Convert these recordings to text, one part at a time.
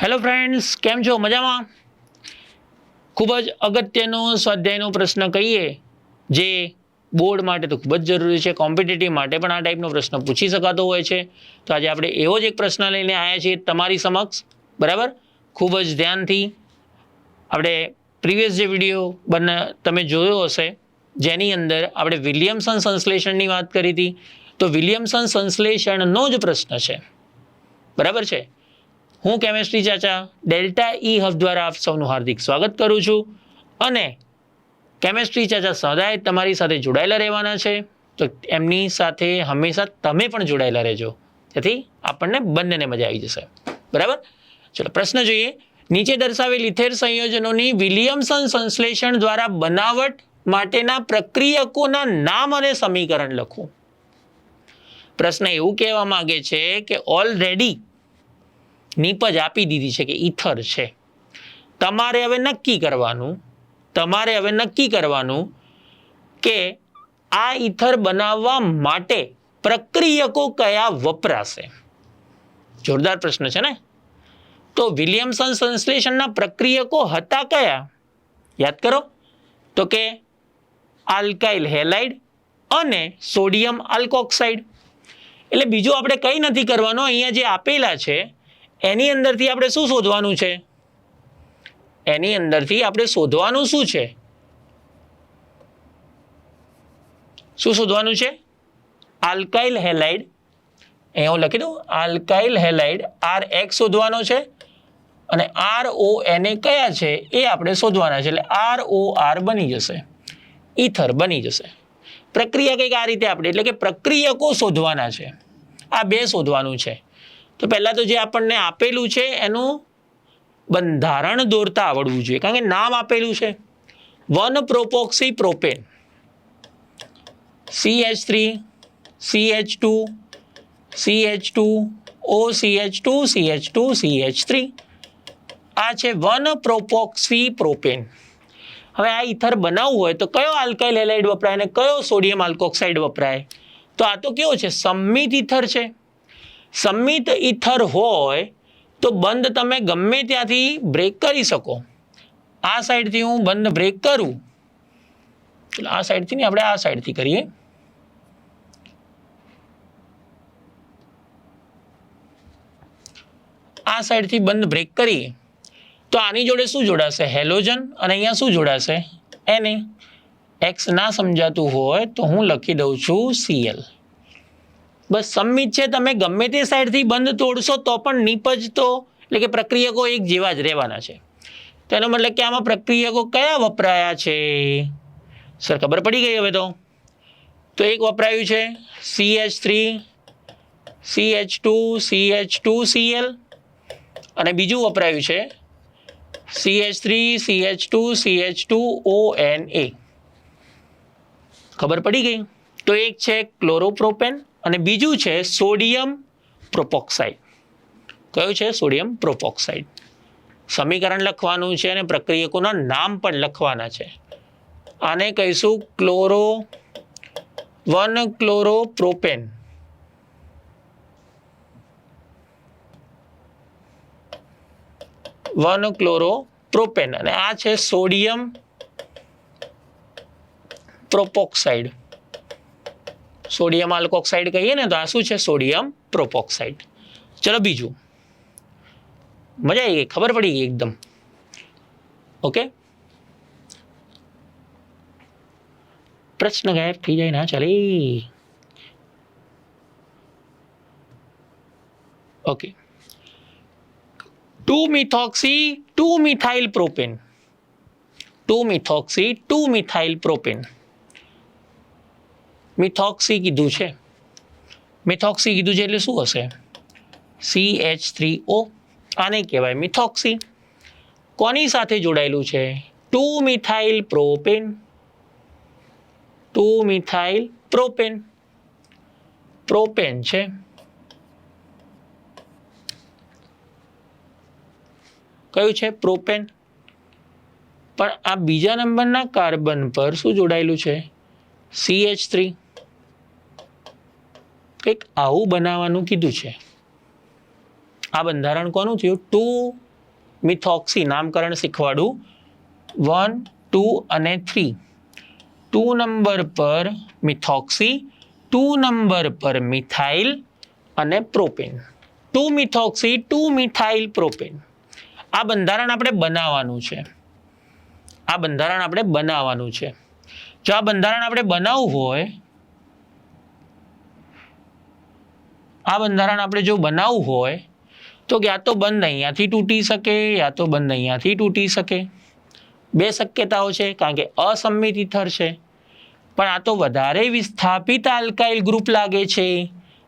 Hello friends, કેમ છો? મજામાં? ખૂબ જ અગત્યનો સ્વાધ્યાયનો પ્રશ્ન કહીએ જે બોર્ડ માટે તો ખૂબ જ જરૂરી છે, કોમ્પિટિટિવ માટે પણ આ ટાઈપનો પ્રશ્ન પૂછી શકાતો હોય છે. તો આજે આપણે એવો જ એક પ્રશ્ન લઈને આવ્યા છીએ તમારી સમક્ષ. બરાબર, ખૂબ જ ધ્યાનથી આપણે પ્રીવિયસ જે વિડીયો તમે જોયો હશે જેની અંદર આપણે વિલિયમસન સંશ્લેષણની વાત કરી હતી, તો વિલિયમસન સંશ્લેષણનો જ પ્રશ્ન છે. બરાબર છે. હું કેમેસ્ટ્રી ચાચા ડેલ્ટા ઈ હબ દ્વારા આપ સૌનું હાર્દિક સ્વાગત કરું છું અને કેમેસ્ટ્રી ચાચા સદાય તમારી સાથે જોડાયેલા રહેવાના છે, તો એમની સાથે હંમેશા તમે પણ જોડાયેલા રહેજો, જેથી આપણને બંનેને મજા આવી જશે. બરાબર, ચલો પ્રશ્ન જોઈએ. નીચે દર્શાવેલ ઇથેર સંયોજનોની વિલિયમસન સંશ્લેષણ દ્વારા બનાવટ માટેના પ્રક્રિયકોના નામ અને સમીકરણ લખો. પ્રશ્ન એવું કહેવા માંગે છે કે ઓલરેડી નીપજ આપી દીધી છે કે ઈથર છે. તમારે હવે નક્કી કરવાનું કે આ ઈથર બનાવવા માટે પ્રક્રિયકો કયા વપરાશે. જોરદાર પ્રશ્ન છે ને. તો વિલિયમસન સંશ્લેષણના પ્રક્રિયકો હતા કયા? યાદ કરો તો કે આલ્કાઇલ હેલાઇડ અને સોડિયમ આલ્કોક્સાઇડ. એટલે બીજું આપણે કંઈ નથી કરવાનું, અહીંયા જે આપેલા છે એની અંદરથી આપણે શું શોધવાનું છે? એની અંદરથી આપણે શોધવાનું શું છે? શું શોધવાનું છે? Alkyl halide. અહીંયા હું લખી દઉં, આલ્કાઇલ હેલાઇડ RX શોધવાનો છે અને RON કયા છે એ આપણે શોધવાના છે. એટલે ROR બની જશે, ઈથર બની જશે. પ્રક્રિયા કંઈક આ રીતે આપણે, એટલે કે પ્રક્રિયકો શોધવાના છે. આ બે શોધવાનું છે. તો પહેલા તો જે આપણને આપેલું છે એનું બંધારણ દોરતા આવડવું જોઈએ, કારણ કે નામ આપેલું છે 1-પ્રોપોક્સી propane, CH3 CH2 CH2 OCH2 CH2 CH3. આ છે 1-પ્રોપોક્સી પ્રોપેન. હવે આ ઈથર બનાવવું હોય તો કયો આલ્કાઇલ હેલાઇડ વપરાય અને કયો સોડિયમ આલ્કોક્સાઇડ વપરાય? તો આ તો કેવો છે? સંમિત ઈથર છે. સંમિત ઈથર હોય તો બંધ તમે ગમે ત્યાંથી બ્રેક કરી શકો. આ સાઈડથી હું બંધ બ્રેક કરું, એટલે આ સાઈડથી નહીં, આપણે આ સાઈડથી કરીએ. આ સાઈડથી બંધ બ્રેક કરીએ તો આની જોડે શું જોડાશે? હેલોજન. અને અહીંયા શું જોડાશે? એને. એક્સ ના સમજાતું હોય તો હું લખી દઉં છું Cl. બસ સંમિત છે, તમે ગમે તે સાઈડથી બંધ તોડશો તો પણ નીપજ તો એટલે કે પ્રક્રિયકો એક જેવા જ રહેવાના છે. તેનો મતલબ કે આમાં પ્રક્રિયકો કયા વપરાયા છે? સર ખબર પડી ગઈ હવે તો એક વપરાયું છે CH3 CH2 CH2Cl અને બીજું વપરાયું છે CH3 CH2 CH2ONA. ખબર પડી ગઈ? તો એક છે ક્લોરોપ્રોપેન અને બીજું છે સોડિયમ પ્રોપોક્સાઇડ. કયું છે? સોડિયમ પ્રોપોક્સાઇડ. સમીકરણ લખવાનું છે અને પ્રક્રિયકોના નામ પણ લખવાના છે. આને કહીશું 1-ક્લોરોપ્રોપેન. અને આ છે સોડિયમ પ્રોપોક્સાઇડ. સોડિયમ આલ્કોક્સાઇડ કહીએ ને તો આ શું છે? સોડિયમ પ્રોપોક્સાઇડ. ચલો બીજું. મજા આવી ગઈ? ખબર પડી ગઈ એકદમ? ઓકે. પ્રશ્ન ગાયબ થઈ જાય ના ચાલે. ઓકે. 2-મિથોક્સી 2-મિથાઇલ પ્રોપેન. 2-મિથોક્સી 2-મિથાઇલ પ્રોપેન. મિથોક્સી કીધું છે. મિથોક્સી કીધું છે એટલે શું હશે? CH3O. આને કહેવાય મિથોક્સી. કોની સાથે જોડાયેલું છે? 2-મિથાઇલ પ્રોપેન. 2-મિથાઇલ પ્રોપેન. પ્રોપેન છે. કયું છે? પ્રોપેન. પણ આ બીજા નંબરના કાર્બન પર શું જોડાયેલું છે? CH3. કંઈક આવું બનાવવાનું કીધું છે. આ બંધારણ કોનું થયું? 2 મિથોક્સી નામકરણ શીખવાડું 1, 2 અને 3. 2 નંબર પર મિથોક્સી, 2 નંબર પર મિથાઇલ અને પ્રોપેન. 2 methoxy, 2 methyl propane. આ બંધારણ આપણે બનાવવાનું છે. જો આ બંધારણ આપણે બનાવવું હોય, તો યા તો બંધ અહીંયાથી તૂટી શકે, યા તો બંધ અહીંયાથી તૂટી શકે. 2 શક્યતાઓ છે, કારણ કે અસમિત ઇથર છે. પણ આ તો વધારે વિસ્થાપિત આલ્કાઇલ ગ્રુપ લાગે છે,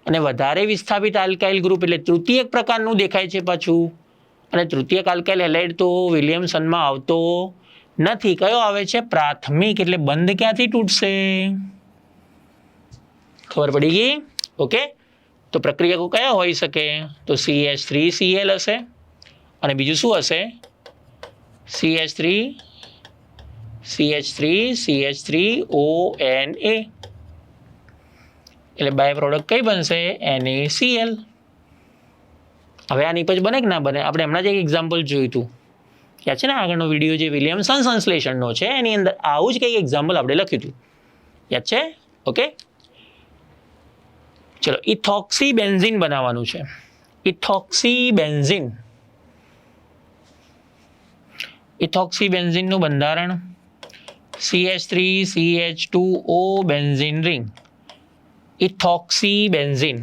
અને વધારે વિસ્થાપિત આલ્કાઇલ ગ્રુપ એટલે તૃતીયક પ્રકારનું દેખાય છે પાછું. અને તૃતીયક આલ્કાઇલ હેલાઇડ તો વિલિયમસનમાં આવતો નથી. કયો આવે છે? પ્રાથમિક. એટલે બંધ ક્યાંથી તૂટશે? ખબર પડી ગઈ? ઓકે. તો પ્રક્રિયકો કયા હોઈ શકે? તો CH3Cl હશે, અને બીજું શું હશે? CH3ONA. એટલે બાય પ્રોડક્ટ કઈ બનશે? NaCl. હવે આ નિપજ બને કે ના બને? આપણે હમણાં જ એક એક્ઝામ્પલ જોયું હતું, યાદ છે ને? આગળનો વિડીયો જે વિલિયમસન સંશ્લેષણનો છે એની અંદર આવું જ કંઈક એક્ઝામ્પલ આપણે લખ્યું હતું, યાદ છે? ઓકે, ચલો ઇથોક્સી બેન્ઝીન બનાવવાનું છે. ઇથોક્સી બેન્ઝીનનું બંધારણ CH3CH2O benzene ring. Ethoxy benzene.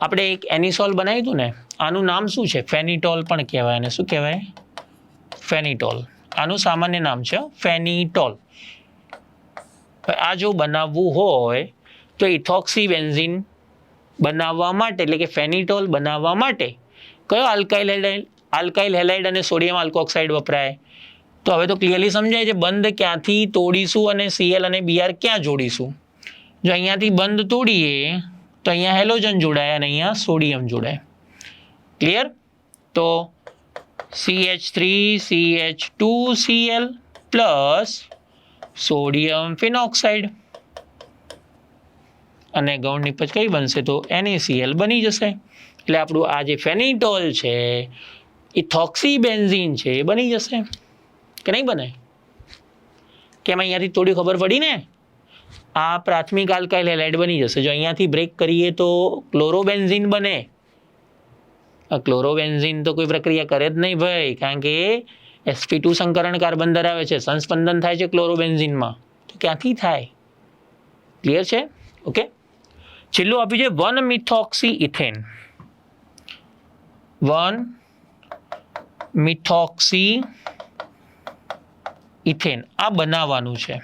આપણે એક એનિસોલ બનાવ્યું હતું ને, આનું નામ શું છે? ફેનિટોલ પણ કહેવાય. એને શું કહેવાય? ફેનિટોલ. આનું સામાન્ય નામ છે ફેનિટોલ. આ જો બનાવવું હોય તો ઇથોક્સી બેન્ઝીન બનાવવા માટે, એટલે કે ફેનિટોલ બનાવવા માટે કયો આલ્કાઇલ હેલાઇડ અને સોડિયમ આલ્કોક્સાઇડ વપરાય? તો હવે તો ક્લિયરલી સમજાય છે બંધ ક્યાંથી તોડીશું અને Cl અને Br ક્યાં જોડીશું. જો અહીંયાથી બંધ તોડીએ તો અહીંયા હેલોજન જોડાય અને અહીંયા સોડિયમ જોડાય. ક્લિયર? તો CH3CH2Cl પ્લસ સોડિયમ ફિનોક્સાઇડ, અને ગૌણ નિપજ કઈ બનશે? તો NaCl બની જશે. એટલે આપણું આ જે ફેનિટોલ છે, ઇથોક્સી બેન્ઝીન છે, એ બની જશે કે નહીં બને? કેમ અહીંયાથી થોડી ખબર પડી ને? આ પ્રાથમિક આલ્કાઇલ હેલાઇડ બની જશે. જો અહીંયાથી બ્રેક કરીએ તો ક્લોરોબેન્ઝીન બને. ક્લોરોબેન્ઝીન તો કોઈ પ્રક્રિયા કરે જ નહીં ભાઈ, કારણ કે sp2 સંકરણ કાર્બન ધરાવે છે. સંસ્પંદન થાય છે ક્લોરોબેન્ઝીનમાં, તો ક્યાંથી થાય? ક્લિયર છે? ઓકે. છેલ્લું આપ્યું છે 1-મિથોક્સી ઇથેન. 1-મિથોક્સી ઇથેન આ બનાવવાનું છે.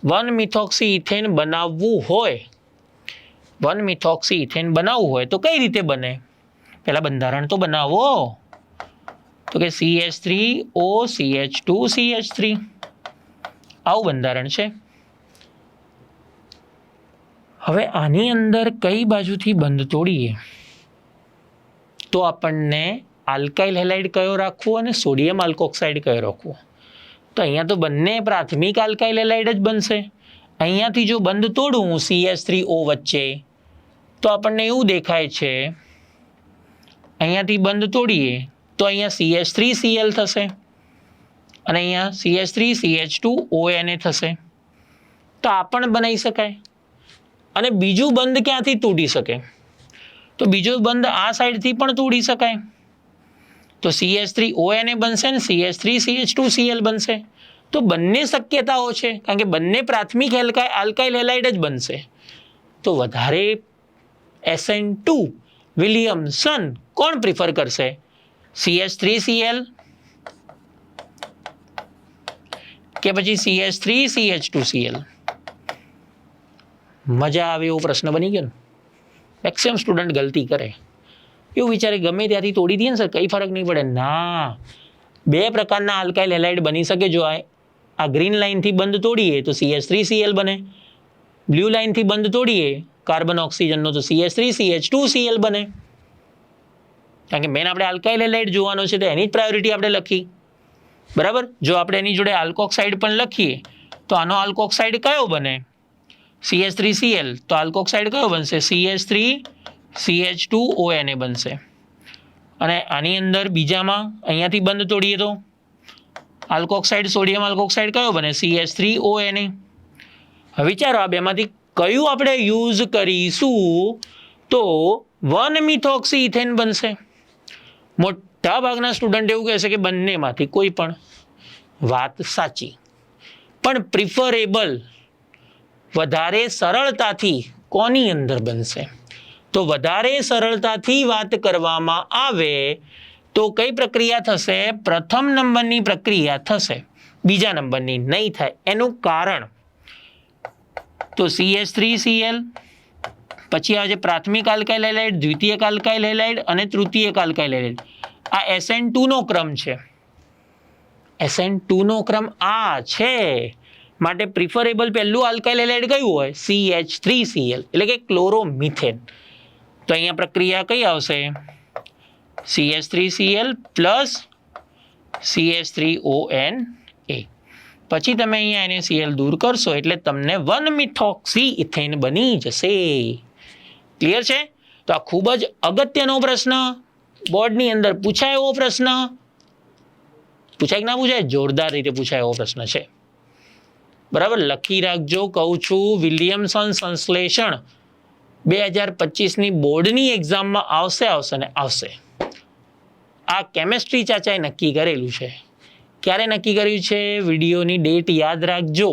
1-મિથોક્સી ઇથેન બનાવવું હોય તો કઈ રીતે બને? પહેલા બંધારણ તો બનાવો. તો કે CH3OCH2CH3 આવું બંધારણ છે. હવે આની અંદર કઈ બાજુથી બંધ તોડીએ તો આપણને આલ્કાઇલ હેલાઇડ કયો રાખવો અને સોડિયમ આલ્કોક્સાઇડ કયો રાખવો? તો અહીંયા તો બંને પ્રાથમિક આલ્કાઇલ હેલાઇડ જ બનશે. અહીંયાથી જો બંધ તોડું CH3O વચ્ચે તો આપણને એવું દેખાય છે, અહીંયાથી બંધ તોડીએ તો અહીંયા CH3Cl થશે અને અહીંયા CH3CH2ONA થશે. તો આ પણ બનાવી શકાય. અને બીજું બંધ ક્યાંથી તૂટી શકે? તો બીજો બંધ આ સાઈડથી પણ તૂટી શકાય. તો CH3ONA બનશે ને CH3CH2Cl બનશે. તો બંને શક્યતાઓ છે, કારણ કે બંને પ્રાથમિક આલ્કાઇલ હેલાઇડ જ બનશે. તો વધારે SN2 વિલિયમસન કોણ પ્રિફર કરશે? CH3Cl કે પછી CH3CH2Cl? મજા આવે એવો પ્રશ્ન બની ગયો ને. મેક્સિમમ સ્ટુડન્ટ ગલતી કરે, એવું વિચારે ગમે ત્યાંથી તોડી દઈએ ને સર કંઈ ફરક નહીં પડે. ના, 2 પ્રકારના આલ્કાઇલ હેલાઇડ બની શકે. જો આ ગ્રીન લાઇનથી બંધ તોડીએ તો CH3Cl બને, બ્લુ લાઇનથી બંધ તોડીએ કાર્બન ઓક્સિજનનો તો CH3CH2Cl બને. કારણ કે મેન આપણે આલ્કાઇલ હેલાઇડ જોવાનો છે, તો એની જ પ્રાયોરિટી આપણે લખી. બરાબર? જો આપણે એની જોડે આલ્કોક્સાઇડ પણ લખીએ તો આનો આલ્કોક્સાઇડ કયો બને? CH3Cl. તો આલ્કોક્સાઇડ કયો બનશે? CH3CH2ONA બનશે. અને આની અંદર બીજામાં અહીંયાથી બંધ તોડીએ તો આલ્કોક્સાઇડ સોડિયમ આલ્કોક્સાઇડ કયો બને CH3ONA. હવે વિચારો આ બેમાંથી કયું આપણે યુઝ કરીશું તો 1-મિથોક્સી ઇથેન બનશે. મોટા ભાગના સ્ટુડન્ટ એવું કહેશે કે બંનેમાંથી કોઈ પણ. વાત સાચી, પણ પ્રિફરેબલ વધારે સરળતાથી કોની અંદર બનશે? તો વધારે સરળતાથી વાત કરવામાં આવે તો કઈ પ્રક્રિયા થશે? પ્રથમ નંબરની પ્રક્રિયા થશે, બીજા નંબરની નહીં થાય. એનું કારણ તો CH3Cl, પછી આવે છે પ્રાથમિક આલ્કાઇલ હેલાઇડ, દ્વિતીયક આલ્કાઇલ હેલાઇડ અને તૃતીયક આલ્કાઇલ હેલાઇડ. આ SN2 નો ક્રમ છે. SN2 નો ક્રમ આ છે, માટે પ્રિફરેબલ પહેલું આલ્કાઇલ હેલાઇડ કયું હોય? CH3Cl, એટલે કે ક્લોરોમિથેન. તો અહીંયા પ્રક્રિયા કઈ આવશે? CH3Cl plus CH3ONA. પછી તમે અહીંયા NaCl દૂર કરશો એટલે તમને 1-મિથોક્સી ઇથેન બની જશે. ક્લિયર છે? તો આ ખૂબ જ અગત્યનો પ્રશ્ન, બોર્ડની અંદર પૂછાય એવો પ્રશ્ન. પૂછાય કે ના પૂછાય? જોરદાર રીતે પૂછાય એવો પ્રશ્ન છે. બરાબર, લખી રાખજો. કહું છું વિલિયમસન સંશ્લેષણ 2025ની બોર્ડની એક્ઝામમાં આવશે ને આવશે. આ કેમેસ્ટ્રી ચાચાએ નક્કી કરેલું છે. ક્યારે નક્કી કર્યું છે? વિડીયોની ડેટ યાદ રાખજો,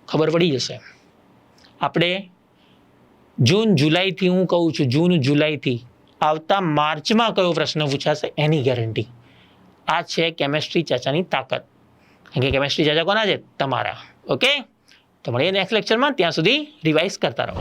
ખબર પડી જશે. આપણે જૂન-જુલાઈથી, હું કહું છું જૂન-જુલાઈથી આવતા માર્ચમાં કયો પ્રશ્ન પૂછાશે એની ગેરંટી. આ છે કેમેસ્ટ્રી ચાચાની તાકાત. કારણ કે કેમેસ્ટ્રી ચાચા કોના છે? તમારા. ઓકે, તો મળીએ નેક્સ્ટ લેક્ચરમાં. ત્યાં સુધી રિવાઇઝ કરતા રહો.